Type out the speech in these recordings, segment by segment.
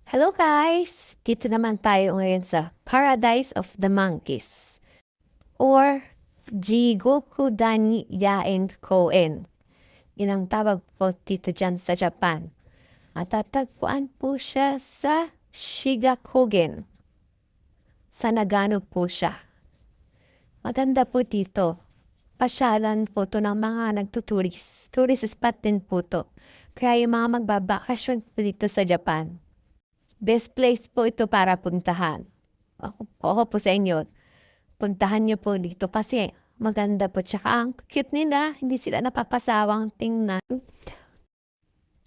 Hello guys! Dito naman tayo ngayon sa Paradise of the Monkeys or Jigoku Dani Yaen Koen. Yun ang tawag po dito dyan sa Japan. Matatagpuan po siya sa Shigakogen. Sa Nagano po siya. Maganda po dito. Pasyalan po to ng mga nagtuturis. Tourist spot din po to. Kaya yung mga magbabakasyon po dito sa Japan. Best place po ito para puntahan. Ako po sa inyo. Puntahan niyo po dito kasi maganda po. Tsaka ang cute nila. Hindi sila napapasawang tingnan.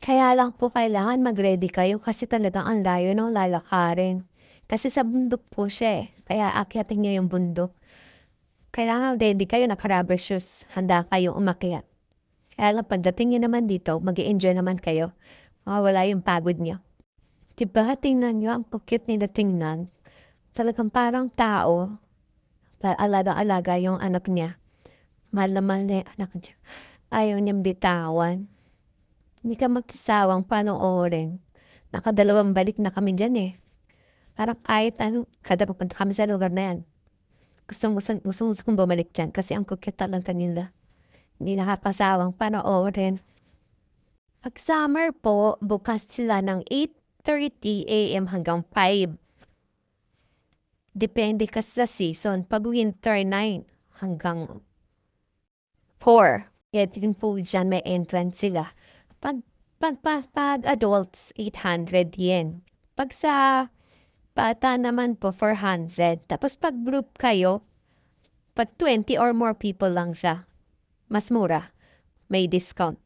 Kaya lang po kailangan mag-ready kayo kasi talagang ang layo ng lalakarin. Kasi sa bundok po siya eh. Kaya akyatin niyo yung bundok. Kailangan ready kayo, naka-rubber shoes. Handa kayong umakyat. Kaya lang pagdating niyo naman dito, mag-i-enjoy naman kayo. Mawala yung pagod niyo. Diba, tingnan nyo, ang cute nila tingnan. Talagang parang tao. Alaga-alaga yung anak niya. Mahal na mahal na yung anak niya. Ayaw niyang bitawan. Hindi ka magsasawang panoorin. Nakadalawang balik na kami dyan eh. Parang kahit ano, kada pupunta kami sa lugar na yan. Gusto kong bumalik dyan kasi ang cute talaga nila. Hindi nakapasawang panoorin. Pag summer po, bukas sila ng 8:30 AM hanggang 5. Depende kasi sa season. Pag winter, 9 hanggang 4. Kaya din po dyan may entrance sila. Pag adults, 800 yen. Pag sa bata naman po, 400. Tapos pag group kayo, pag 20 or more people lang siya, mas mura. May discount.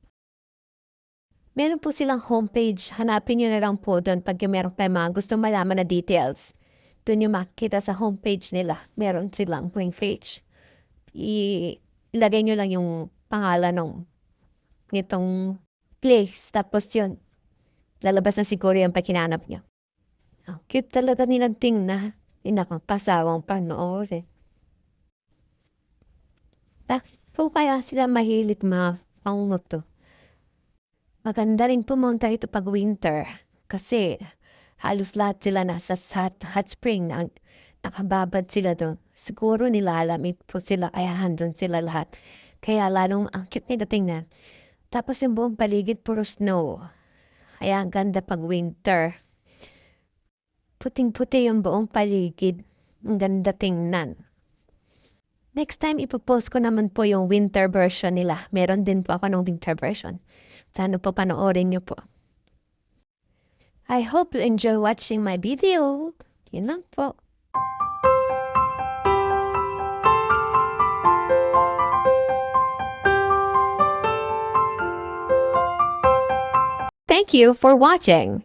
Meron po silang homepage. Hanapin nyo na lang po doon pag meron kayo mga gusto malaman na details. Doon nyo makikita sa homepage nila. Meron silang page. Ilagay nyo lang yung pangalan ng nitong place. Tapos yun, lalabas na siguro yung pagkinanap nyo. Oh, cute talaga nilang tingnan. Inakapasawang panoorin. Bakit po kaya sila mahilig mga panguto? Maganda rin pumunta ito pag winter kasi halos lahat sila nasa hot spring na nakababad sila doon. Siguro nilalamig po sila kaya handun sila lahat. Kaya lalong ang cute nila tingnan. Tapos yung buong paligid puro snow. Kaya ang ganda pag winter. Puting-puti yung buong paligid. Ang ganda tingnan. Next time, ipopost ko naman po yung winter version nila. Meron din po ako ng winter version. Sana po panoorin niyo po. I hope you enjoy watching my video. Yun lang po. Thank you for watching.